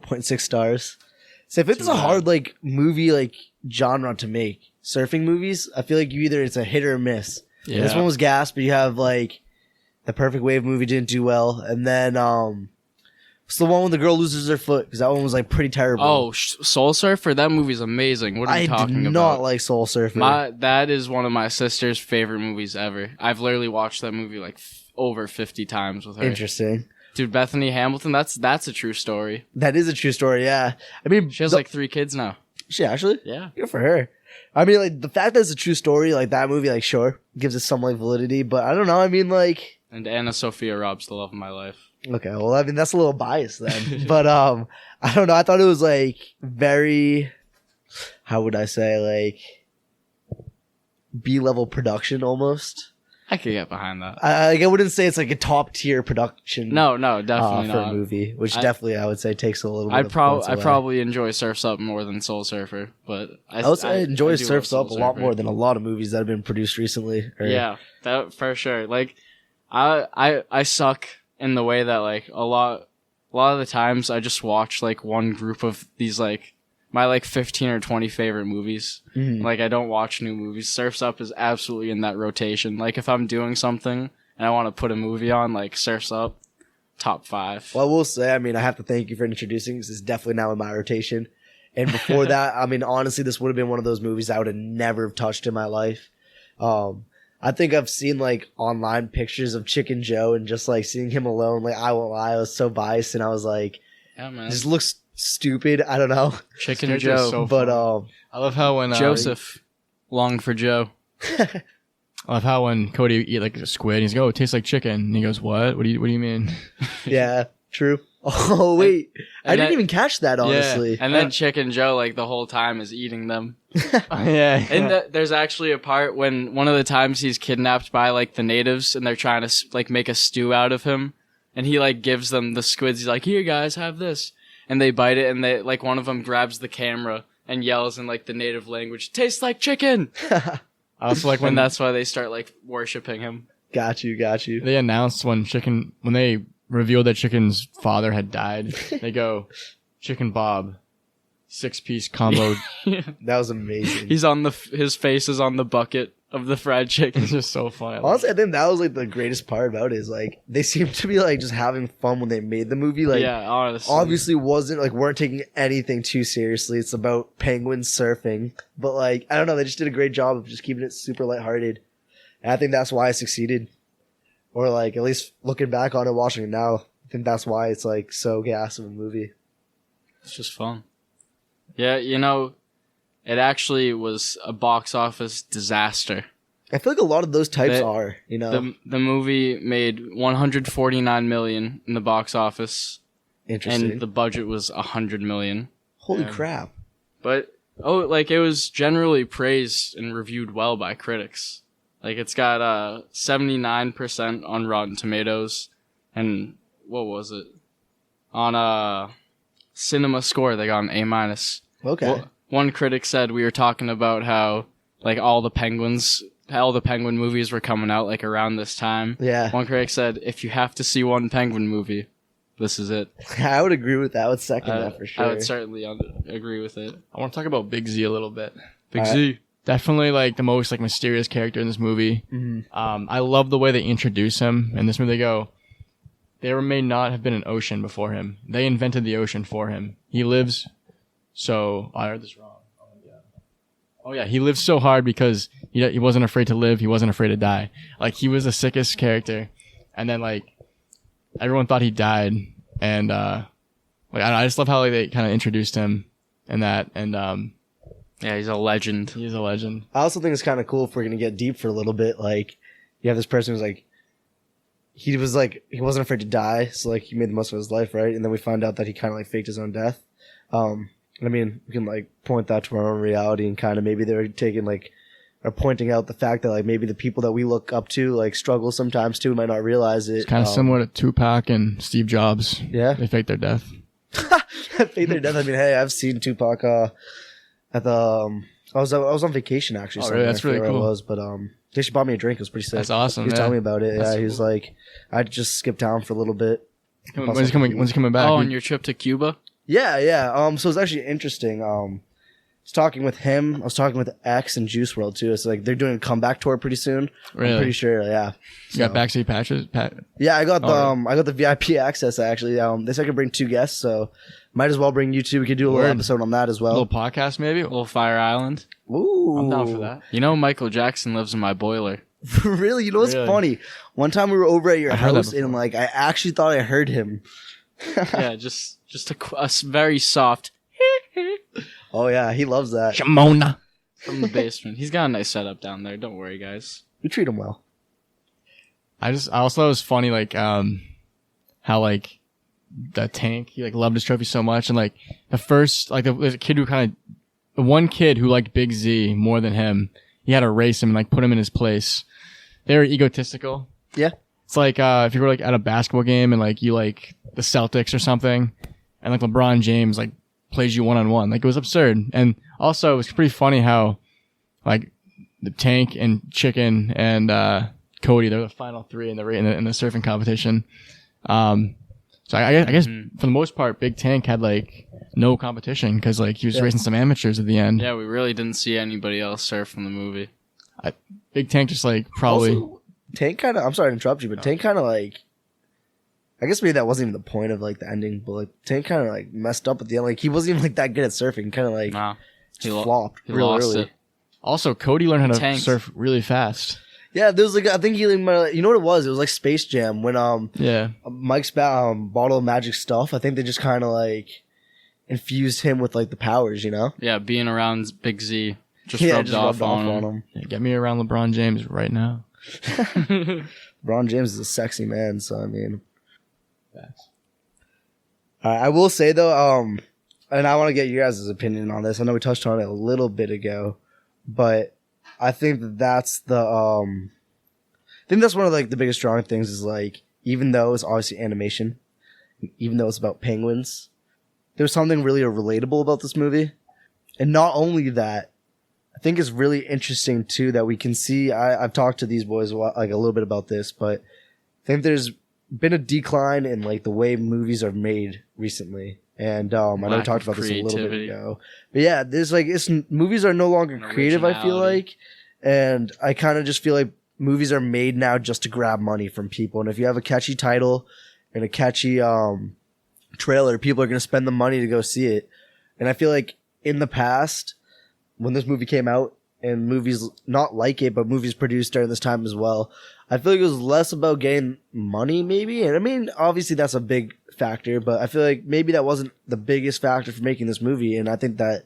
4.6 stars. So I think it's a hard like movie like genre to make. Surfing movies, I feel like it's a hit or miss. Yeah. This one was gas, but you have like The Perfect Wave movie didn't do well, and then it's the one when the girl loses her foot because that one was like pretty terrible. Oh, Soul Surfer, that movie's amazing. What are you talking about? I did not like Soul Surfer. That is one of my sister's favorite movies ever. I've literally watched that movie like over 50 times with her. Interesting. Dude, Bethany Hamilton, that's a true story. That is a true story, yeah. I mean, she has like 3 kids now. She actually? Yeah. Good for her. I mean, like, the fact that it's a true story, like, that movie, like, sure, gives it some, like, validity, but I don't know, I mean, like... And Anna Sophia Robb's the love of my life. Okay, well, I mean, that's a little biased then. But, I don't know, I thought it was, like, very... How would I say, like... B-level production, almost. I could get behind that. I wouldn't say it's, like, a top-tier production. No, definitely for not. A movie, which definitely, I would say, takes a little bit of points away. I probably enjoy Surf's Up more than Soul Surfer, but I enjoy Surf's Up a lot more than a lot of movies that have been produced recently. Yeah, that for sure. Like, I suck in the way that, like, a lot of the times I just watch, like, one group of these, like, my, like, 15 or 20 favorite movies. Mm-hmm. Like, I don't watch new movies. Surf's Up is absolutely in that rotation. Like, if I'm doing something and I want to put a movie on, like, Surf's Up, top 5. Well, I will say, I mean, I have to thank you for introducing this. It's definitely now in my rotation. And before that, I mean, honestly, this would have been one of those movies I would have never touched in my life. I think I've seen, like, online pictures of Chicken Joe and just, like, seeing him alone. Like, I won't lie, I was so biased, and I was like, yeah, man. This looks stupid. I don't know. Chicken Joe. So but, I love how when... Joseph. Long for Joe. I love how when Cody eat like a squid, he's like, "Oh, it tastes like chicken." And he goes, "What? What do you mean?" Yeah, true. Oh wait, I didn't even catch that, honestly. Yeah. And then Chicken Joe, like, the whole time is eating them. Yeah. And there's actually a part when one of the times he's kidnapped by, like, the natives and they're trying to, like, make a stew out of him, and he, like, gives them the squids. He's like, "Here, guys, have this," and they bite it, and they, like, one of them grabs the camera and yells in, like, the native language, "Tastes like chicken." I also like when and that's why they start, like, worshiping him. Got you. They announced when they revealed that Chicken's father had died, they go, "Chicken Bob, 6-piece combo." Yeah. That was amazing. His face is on the bucket of the fried chicken. It's just so funny. Honestly, I think that was, like, the greatest part about it is, like, they seemed to be, like, just having fun when they made the movie. Like, yeah, honestly. Obviously weren't taking anything too seriously. It's about penguins surfing. But, like, I don't know, they just did a great job of just keeping it super lighthearted. And I think that's why it succeeded. Or, like, at least looking back on it, watching it now, I think that's why it's, like, so gas of a movie. It's just fun. Yeah, you know, it actually was a box office disaster. I feel like a lot of those types are, you know. The movie made $149 million in the box office. Interesting. And the budget was $100 million. Holy crap. But, it was generally praised and reviewed well by critics. Like, it's got 79% on Rotten Tomatoes. And, what was it? On Cinema Score, they got an A-. Okay. Well, one critic said we were talking about how, like, all the penguin movies were coming out, like, around this time. Yeah. One critic said, if you have to see one penguin movie, this is it. I would agree with that. I would second that for sure. I would certainly agree with it. I want to talk about Big Z a little bit. Big Z. Definitely, like, the most, like, mysterious character in this movie. Mm-hmm. I love the way they introduce him. In this movie, they go, there may not have been an ocean before him. They invented the ocean for him. He lives so... I heard this wrong. Oh, yeah. He lived so hard because he wasn't afraid to live. He wasn't afraid to die. Like, he was the sickest character. And then, like, everyone thought he died. And, I just love how, like, they kind of introduced him and that. And, yeah, he's a legend. He's a legend. I also think it's kind of cool if we're going to get deep for a little bit. Like, you have this person who's like, he wasn't afraid to die. So, like, he made the most of his life, right? And then we find out that he kind of, like, faked his own death. I mean, we can, like, point that to our own reality and kind of maybe they're taking, like, or pointing out the fact that, like, maybe the people that we look up to, like, struggle sometimes too, might not realize it. It's kind of similar to Tupac and Steve Jobs. Yeah. They faked their death. Faked their death. I mean, hey, I've seen Tupac, at the, I was on vacation actually. Oh, really? That's really cool. I was, but, they should buy me a drink. It was pretty sick. That's awesome. He was telling me about it. That's he was like, I just skipped town for a little bit. When's he coming back? Oh, on your trip to Cuba? Yeah. So it's actually interesting. I was talking with him. I was talking with X and Juice World too. It's like they're doing a comeback tour pretty soon. Really? I'm pretty sure. Yeah. You got backstage patches? Yeah, I got the really? I got the VIP access actually. They said I could bring 2 guests, so might as well bring you two. We could do a little episode on that as A well. little podcast, maybe? Little Fire Island. Ooh, I'm down for that. You know, Michael Jackson lives in my boiler. Really? You know what's Really? funny? One time we were over at your I've heard that house and like I actually thought I heard him. Yeah, just a very soft Oh yeah, he loves that. Shimona. from the basement. He's got a nice setup down there. Don't worry, guys. We treat him well. I also thought it was funny, like, how, like, the Tank, he, like, loved his trophy so much. And, like, there's a kid who the one kid who liked Big Z more than him, he had to race him and, like, put him in his place. They were egotistical. Yeah. It's like, if you were, like, at a basketball game and, like, you like the Celtics or something, and, like, LeBron James, like, plays you one-on-one. Like, it was absurd. And also, it was pretty funny how, like, the Tank and Chicken and, Cody, they're the final 3 in the surfing competition. So I guess for the most part, Big Tank had like no competition because like he was racing some amateurs at the end. Yeah, we really didn't see anybody else surf in the movie. Big Tank just like probably. Also, Tank kind of. I'm sorry to interrupt you, but Tank kind of like. I guess maybe that wasn't even the point of like the ending, but like Tank kind of like messed up at the end. Like he wasn't even like that good at surfing. Kind of like Nah, flopped he real lost early. it. Also, Cody learned how to Tanked. surf really fast. Yeah, there was like I think you know what it was? It was like Space Jam when Yeah. Mike's bottle of magic stuff. I think they just kind of like infused him with like the powers, you know? Yeah, being around Big Z just Yeah, rubbed off on him. Yeah, get me around LeBron James right now. LeBron James is a sexy man, so I mean. I will say though, and I want to get your guys' opinion on this. I know we touched on it a little bit ago, but I think that's I think that's one of like the biggest drawing things is like, even though it's obviously animation, even though it's about penguins, there's something really relatable about this movie. And not only that, I think it's really interesting too that we can see, I've talked to these boys like a little bit about this, but I think there's been a decline in like the way movies are made recently. And I know we talked about this a little bit ago, but yeah, there's like movies are no longer creative. I feel like, and I kind of just feel like movies are made now just to grab money from people. And if you have a catchy title and a catchy trailer, people are going to spend the money to go see it. And I feel like in the past, when this movie came out, and movies not like it, but movies produced during this time as well, I feel like it was less about getting money, maybe. And I mean, obviously that's a big factor, but I feel like maybe that wasn't the biggest factor for making this movie. And I think that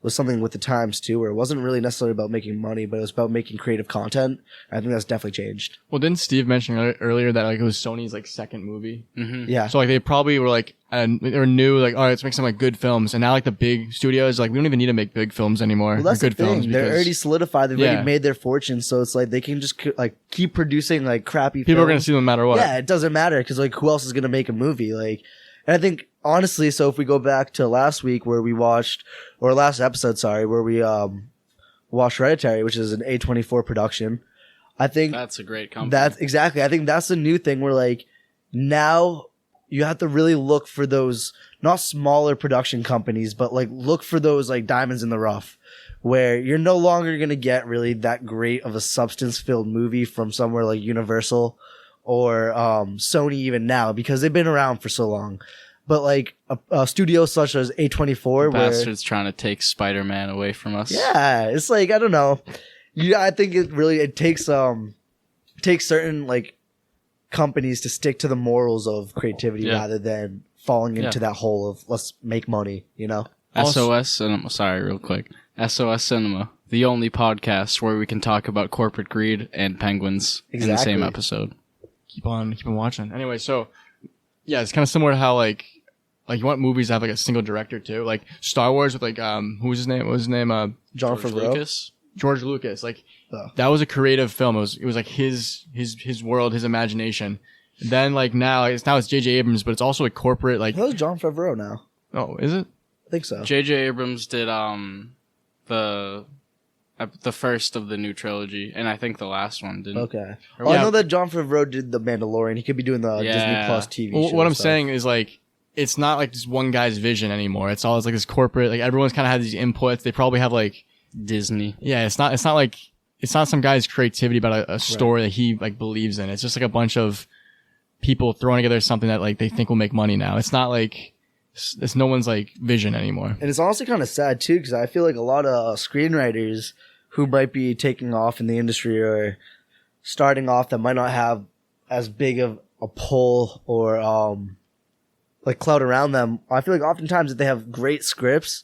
was something with the times too, where it wasn't really necessarily about making money, but it was about making creative content. I think that's definitely changed. Well, didn't Steve mention earlier that like it was Sony's like second movie? Mm-hmm. Yeah. So like they probably were like, they were new, like, all right, let's make some like good films. And now like the big studios, like we don't even need to make big films anymore. Well, that's good the thing. films They're because already solidified. They've already Yeah. made their fortune, so it's like they can just like keep producing like crappy. people are films. gonna see them no matter what. Yeah, it doesn't matter because like who else is gonna make a movie? Like, and I think honestly, so if we go back to last week where we watched, or last episode, sorry, where we watched Hereditary, which is an A24 production. I think That's a great company. that's exactly. I think that's the new thing where like now you have to really look for those not smaller production companies, but like look for those like diamonds in the rough, where you're no longer gonna get really that great of a substance-filled movie from somewhere like Universal or Sony even now because they've been around for so long. But like a studio such as A24, Bastards trying to take Spider-Man away from us. yeah, it's like I don't know. I think it takes certain like companies to stick to the morals of creativity rather than falling into that hole of let's make money, you know? SOS Cinema. Sorry, real quick. SOS Cinema, the only podcast where we can talk about corporate greed and penguins in the same Exactly. episode. Keep on watching. Anyway, so yeah, it's kind of similar to how like you want movies to have like a single director too, like Star Wars with like who was his name? What was his name? John George Favreau. Lucas. George Lucas. Like Oh. that was a creative film. It was like his world, his imagination. Then like now it's J.J. Abrams, but it's also a corporate like. That was John Favreau now. Oh, is it? I think so. J.J. Abrams did the first of the new trilogy, and I think the last one didn't. Okay. Or Well, I yeah. know that John Favreau did The Mandalorian. He could be doing the Disney Plus TV Well, show. what I'm so. saying is like it's not like just one guy's vision anymore. It's always like this corporate, like everyone's kind of had these inputs. They probably have like Disney. Yeah, it's not some guy's creativity about a story that he like believes in. It's just like a bunch of people throwing together something that like they think will make money now. It's not like it's no one's like vision anymore. And it's honestly kind of sad too, because I feel like a lot of screenwriters who might be taking off in the industry or starting off that might not have as big of a pull or like clout around them. I feel like oftentimes if they have great scripts,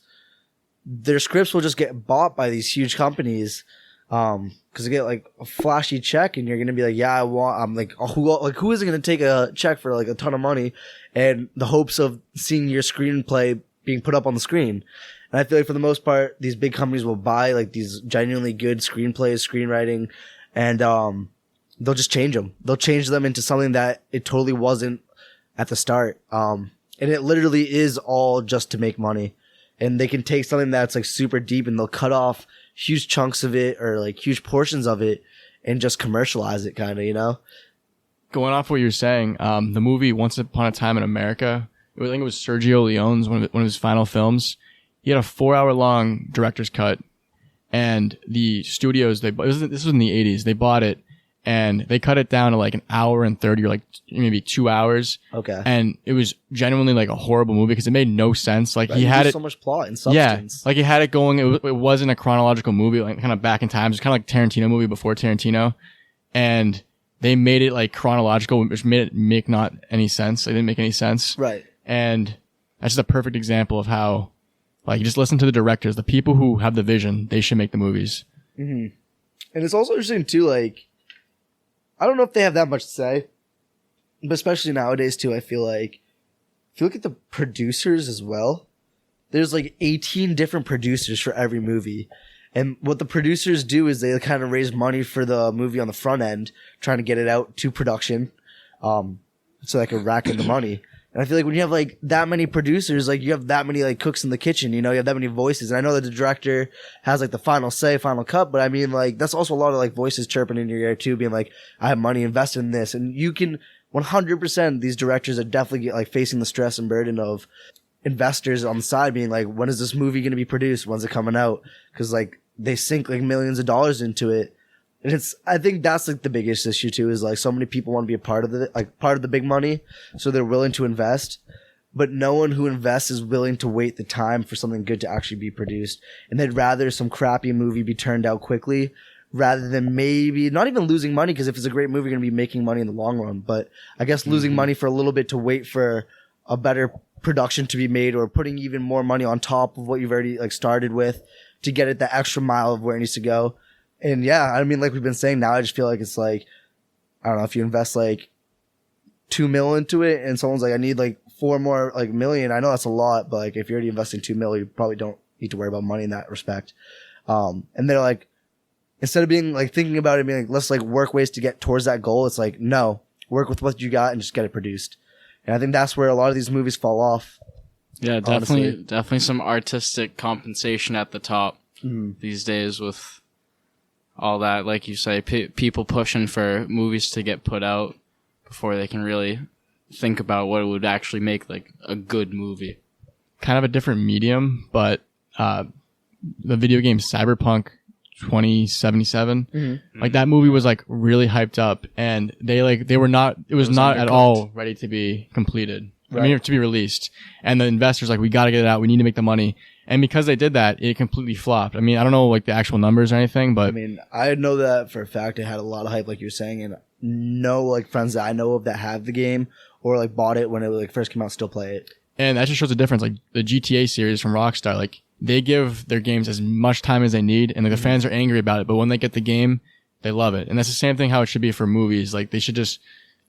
their scripts will just get bought by these huge companies. Cause you get like a flashy check and you're going to be like, yeah, I'm like, who isn't going to take a check for like a ton of money and the hopes of seeing your screenplay being put up on the screen. And I feel like for the most part, these big companies will buy like these genuinely good screenplays, screenwriting, and, they'll just change them. They'll change them into something that it totally wasn't at the start. And it literally is all just to make money. And they can take something that's like super deep and they'll cut off huge chunks of it or like huge portions of it and just commercialize it kind of, you know? Going off what you're saying, the movie Once Upon a Time in America, I think it was Sergio Leone's, one of his final films. He had a 4-hour-long director's cut and the studios, this was in the 80s, they bought it and they cut it down to like an hour and 30 or like maybe 2 hours. Okay. And it was genuinely like a horrible movie because it made no sense. Like he had so much plot and substance. Yeah. Like he had it going. It wasn't a chronological movie, like kind of back in time. It was kind of like Tarantino movie before Tarantino. And they made it like chronological, which made it make not any sense. It didn't make any sense. Right. And that's just a perfect example of how like you just listen to the directors, the people who have the vision, they should make the movies. Mm-hmm. And it's also interesting too, like, I don't know if they have that much to say, but especially nowadays too, I feel like if you look at the producers as well, there's like 18 different producers for every movie. And what the producers do is they kind of raise money for the movie on the front end, trying to get it out to production, so they can rack in the money. And I feel like when you have like that many producers, like you have that many like cooks in the kitchen, you know, you have that many voices. And I know that the director has like the final say, final cut, but I mean like that's also a lot of like voices chirping in your ear too, being like, I have money invested in this. And you can 100%, these directors are definitely like facing the stress and burden of investors on the side being like, when is this movie going to be produced? When's it coming out? Cause like they sink like millions of dollars into it. And I think that's like the biggest issue too, is like so many people want to be a part of the big money. So they're willing to invest, but no one who invests is willing to wait the time for something good to actually be produced. And they'd rather some crappy movie be turned out quickly rather than maybe not even losing money. Cause if it's a great movie, you're going to be making money in the long run, but I guess losing money for a little bit to wait for a better production to be made or putting even more money on top of what you've already like started with to get it the extra mile of where it needs to go. And yeah, I mean, like we've been saying now, I just feel like it's like, I don't know, if you invest like $2 million into it and someone's like, I need like 4 more like million. I know that's a lot, but like if you're already investing $2 million, you probably don't need to worry about money in that respect. And they're like, instead of being like thinking about it, being like, let's like work ways to get towards that goal. It's like, no, work with what you got and just get it produced. And I think that's where a lot of these movies fall off. Yeah, definitely some artistic compensation at the top these days with all that, like you say, people pushing for movies to get put out before they can really think about what it would actually make like a good movie. Kind of a different medium, but the video game Cyberpunk 2077, like that movie was like really hyped up, and it was not at all ready to be completed. Right. I mean, to be released, and the investors like, we got to get it out. We need to make the money. And because they did that, it completely flopped. I mean, I don't know like the actual numbers or anything, but I mean, I know that for a fact. It had a lot of hype, like you're saying, and no like friends that I know of that have the game or like bought it when it like first came out still play it. And that just shows the difference. Like the GTA series from Rockstar, like they give their games as much time as they need, and like the fans are angry about it, but when they get the game, they love it. And that's the same thing how it should be for movies. Like they should just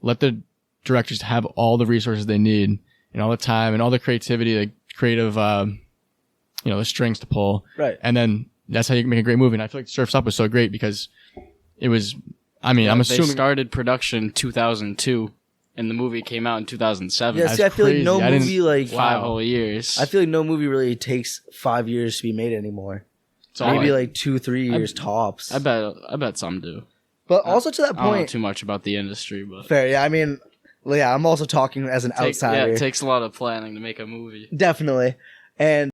let the directors have all the resources they need and all the time and all the creativity, like creative, the strings to pull. Right. And then that's how you can make a great movie. And I feel like Surf's Up was so great because it was, I mean, I'm assuming. They started production in 2002 and the movie came out in 2007. Yeah, see, I feel like no movie like 5 whole years. I feel like no movie really takes 5 years to be made anymore. Maybe like 2-3 years tops. I bet some do. But also to that I don't know point, too much about the industry, but fair. Yeah, I mean, Well, yeah, I'm also talking as an outsider. Yeah, it takes a lot of planning to make a movie. Definitely. And